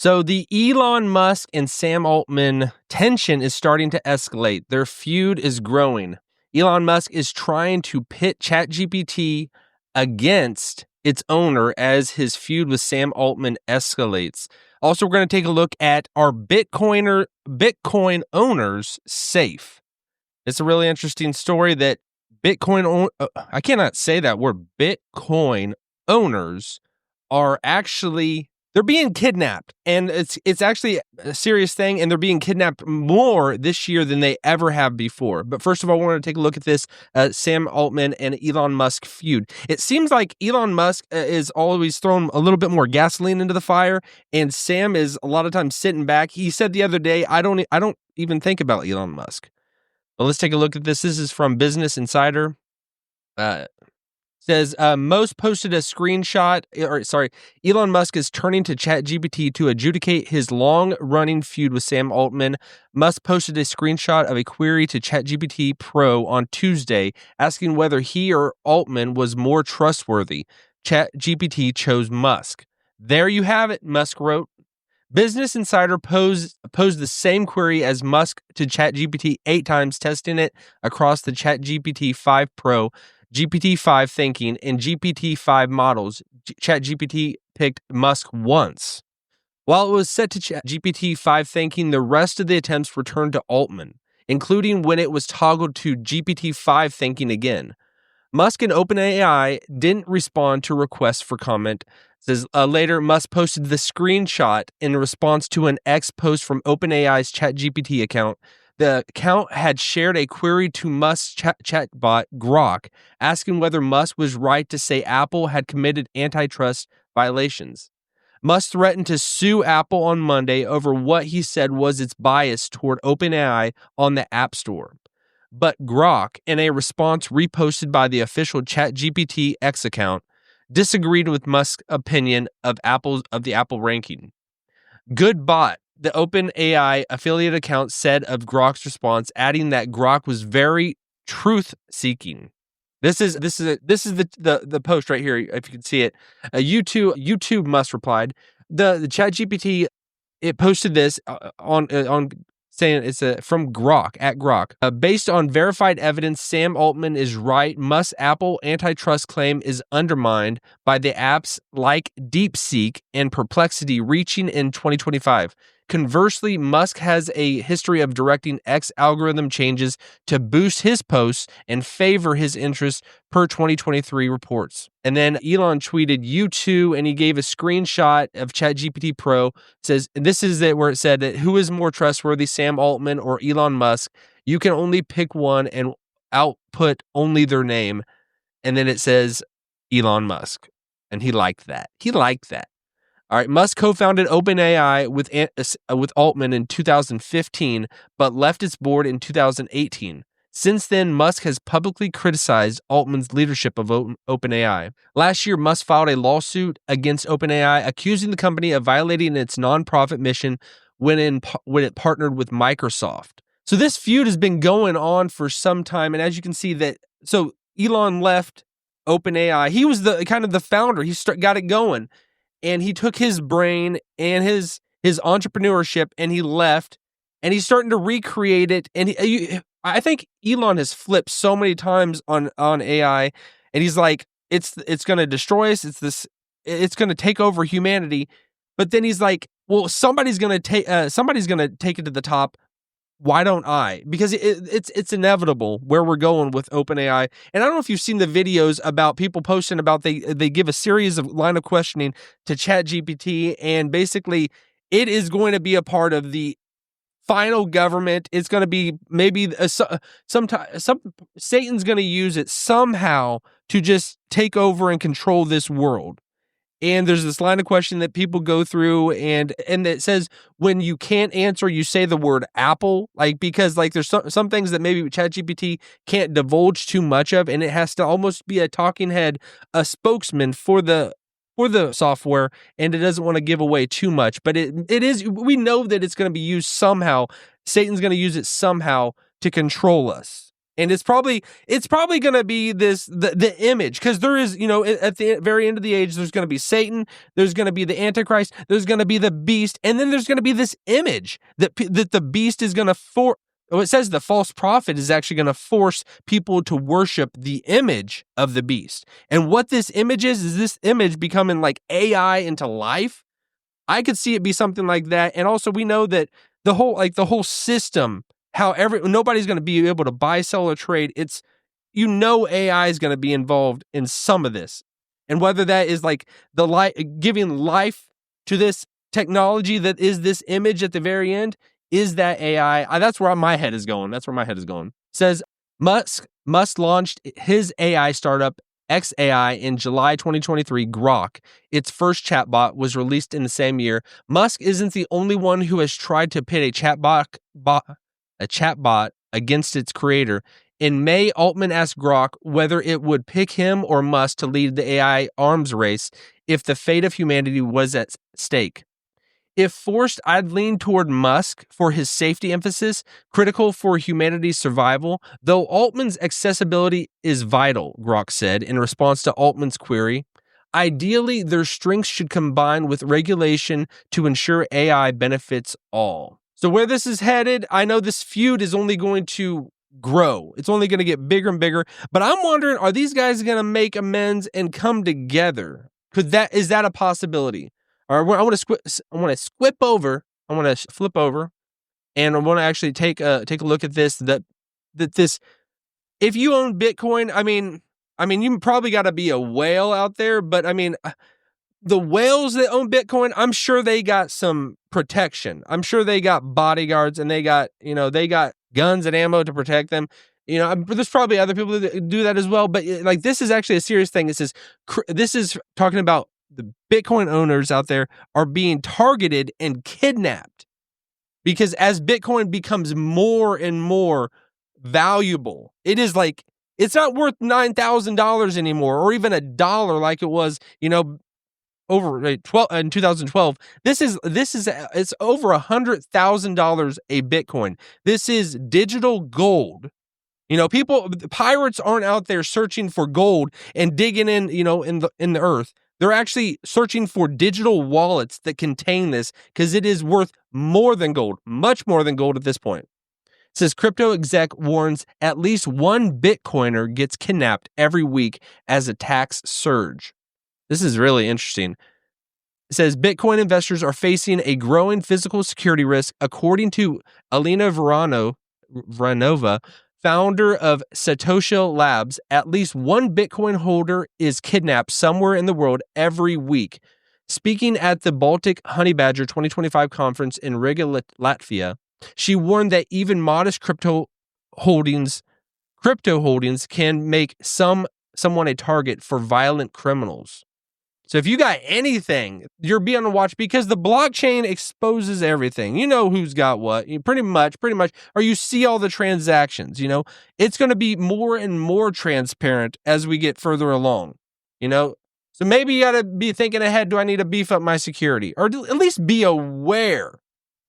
So the Elon Musk and Sam Altman tension is starting to escalate. Their feud is growing. Elon Musk is trying to pit ChatGPT against its owner as his feud with Sam Altman escalates. Also, we're going to take a look at, are Bitcoin owners safe? It's a really interesting story that I cannot say that word. Bitcoin owners are actually, they're being kidnapped, and it's actually a serious thing, and they're being kidnapped more this year than they ever have before. But first of all, I want to take a look at this Sam Altman and Elon Musk feud. It seems like Elon Musk is always throwing a little bit more gasoline into the fire, and Sam is a lot of times sitting back. He said the other day, I don't even think about Elon Musk. But let's take a look at this. This is from Business Insider. Says, Most posted a screenshot, Elon Musk is turning to ChatGPT to adjudicate his long-running feud with Sam Altman. Musk posted a screenshot of a query to ChatGPT Pro on Tuesday, asking whether he or Altman was more trustworthy. ChatGPT chose Musk. There you have it, Musk wrote. Business Insider posed the same query as Musk to ChatGPT 8 times, testing it across the ChatGPT 5 Pro, GPT-5 Thinking, and GPT-5 models. ChatGPT picked Musk once. While it was set to GPT-5 Thinking, the rest of the attempts returned to Altman, including when it was toggled to GPT-5 Thinking again. Musk and OpenAI didn't respond to requests for comment. Says later, Musk posted the screenshot in response to an X post from OpenAI's ChatGPT account. The account had shared a query to Musk's chatbot, Grok, asking whether Musk was right to say Apple had committed antitrust violations. Musk threatened to sue Apple on Monday over what he said was its bias toward OpenAI on the App Store. But Grok, in a response reposted by the official ChatGPT X account, disagreed with Musk's opinion of the Apple ranking. Goodbot, the OpenAI affiliate account, said of Grok's response, adding that Grok was very truth-seeking. This is the post right here, if you can see it. YouTube Musk replied. The ChatGPT, it posted this on saying it's from Grok, at Grok. Based on verified evidence, Sam Altman is right. Musk's Apple antitrust claim is undermined by the apps like DeepSeek and Perplexity reaching in 2025. Conversely, Musk has a history of directing X algorithm changes to boost his posts and favor his interests, per 2023 reports. And then Elon tweeted, "You too," and he gave a screenshot of ChatGPT Pro. It says, this is it, where it said that who is more trustworthy, Sam Altman or Elon Musk? You can only pick one and output only their name. And then it says Elon Musk. And he liked that. All right, Musk co-founded OpenAI with Altman in 2015, but left its board in 2018. Since then, Musk has publicly criticized Altman's leadership of OpenAI. Last year, Musk filed a lawsuit against OpenAI, accusing the company of violating its nonprofit mission when it partnered with Microsoft. So this feud has been going on for some time, and as you can see so Elon left OpenAI. He was the kind of the founder. He got it going. And he took his brain and his entrepreneurship, and he left, and he's starting to recreate it. And I think Elon has flipped so many times on AI, and he's like, it's going to destroy us. It's going to take over humanity. But then he's like, well, somebody's going to take it to the top. Why don't I? Because it's inevitable where we're going with OpenAI. And I don't know if you've seen the videos about people posting about they give a series of line of questioning to ChatGPT, and basically it is going to be a part of the final government. It's going to be maybe Satan's going to use it somehow to just take over and control this world. And there's this line of question that people go through, and it says when you can't answer, you say the word Apple, because there's some things that maybe ChatGPT can't divulge too much of, and it has to almost be a talking head, a spokesman for the software, and it doesn't want to give away too much. But it is, we know that it's going to be used somehow. Satan's going to use it somehow to control us. And it's probably going to be the image, because there is, at the very end of the age, there's going to be Satan, there's going to be the Antichrist, there's going to be the beast, and then there's going to be this image that the beast is going to it says the false prophet is actually going to force people to worship the image of the beast. And what this image is this image becoming like AI into life. I could see it be something like that. And also we know that the whole system, how nobody's going to be able to buy, sell, or trade. It's, AI is going to be involved in some of this. And whether that is like giving life to this technology that is this image at the very end, is that AI? That's where my head is going. Says Musk launched his AI startup XAI in July 2023. Grok, its first chatbot, was released in the same year. Musk isn't the only one who has tried to pit a chatbot against its creator. In May, Altman asked Grok whether it would pick him or Musk to lead the AI arms race if the fate of humanity was at stake. If forced, I'd lean toward Musk for his safety emphasis, critical for humanity's survival, though Altman's accessibility is vital, Grok said in response to Altman's query. Ideally, their strengths should combine with regulation to ensure AI benefits all. So where this is headed, I know this feud is only going to grow. It's only going to get bigger and bigger, but I'm wondering, are these guys going to make amends and come together? Is that a possibility? Or I want to flip over, and I want to actually take a look at this. This, if you own Bitcoin, I mean, you probably got to be a whale out there, but I mean, the whales that own Bitcoin, I'm sure they got some protection. I'm sure they got bodyguards, and they got guns and ammo to protect them. There's probably other people that do that as well, but like, this is actually a serious thing. This is talking about the Bitcoin owners out there are being targeted and kidnapped, because as Bitcoin becomes more and more valuable, it's not worth $9,000 anymore, or even $1 like it was, over in 2012. It's over $100,000 a Bitcoin. This is digital gold. Pirates aren't out there searching for gold and digging in the earth. They're actually searching for digital wallets that contain this, because it is worth more than gold, much more than gold at this point. It says crypto exec warns at least one Bitcoiner gets kidnapped every week as attacks surge. This is really interesting. It says Bitcoin investors are facing a growing physical security risk, according to Alina Varanova, founder of Satoshi Labs. At least one Bitcoin holder is kidnapped somewhere in the world every week. Speaking at the Baltic Honey Badger 2025 conference in Riga, Latvia, she warned that even modest crypto holdings can make someone a target for violent criminals. So if you got anything, you're being on watch, because the blockchain exposes everything. You know who's got what, pretty much, or you see all the transactions. It's going to be more and more transparent as we get further along. So maybe you got to be thinking ahead. Do I need to beef up my security, or at least be aware?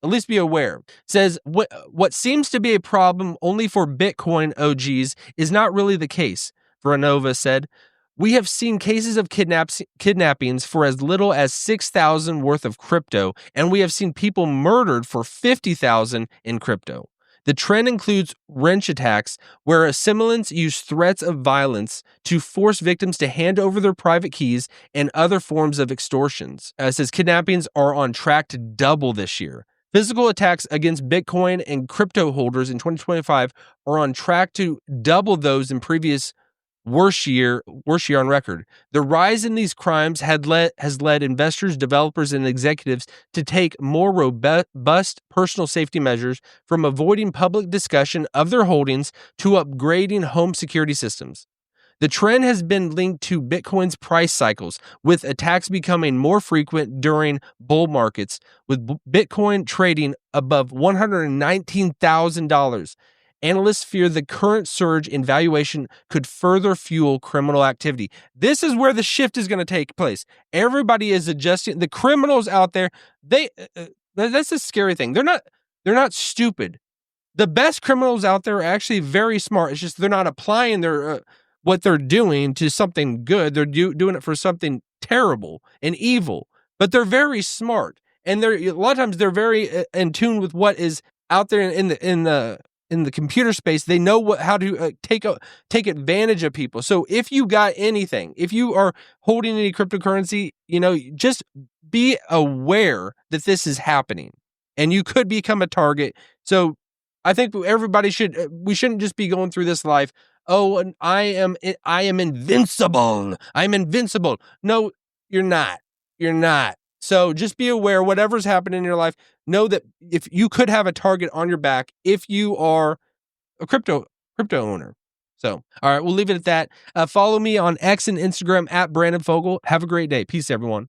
It says what seems to be a problem only for Bitcoin OGs is not really the case, Varanova said. We have seen cases of kidnappings for as little as $6,000 worth of crypto, and we have seen people murdered for $50,000 in crypto. The trend includes wrench attacks, where assailants use threats of violence to force victims to hand over their private keys, and other forms of extortions. It says kidnappings are on track to double this year. Physical attacks against Bitcoin and crypto holders in 2025 are on track to double those in previous worst year on record. The rise in these crimes has led investors, developers, and executives to take more robust personal safety measures, from avoiding public discussion of their holdings to upgrading home security systems. The trend has been linked to Bitcoin's price cycles, with attacks becoming more frequent during bull markets, with Bitcoin trading above $119,000. Analysts fear the current surge in valuation could further fuel criminal activity. This is where the shift is going to take place. Everybody is adjusting. The criminals out there, that's a scary thing. They're not stupid. The best criminals out there are actually very smart. It's just they're not applying their what they're doing to something good. They're doing it for something terrible and evil. But they're very smart, and they're a lot of times they're very in tune with what is out there in the computer space. They know how to take advantage of people. So if you got anything, if you are holding any cryptocurrency, just be aware that this is happening, and you could become a target. So I think everybody we shouldn't just be going through this life. Oh, and I am invincible. I'm invincible. No, you're not. You're not. So just be aware, whatever's happening in your life, know that if you could have a target on your back if you are a crypto owner. So, all right, we'll leave it at that. Follow me on X and Instagram at Brandon Fogel. Have a great day. Peace, everyone.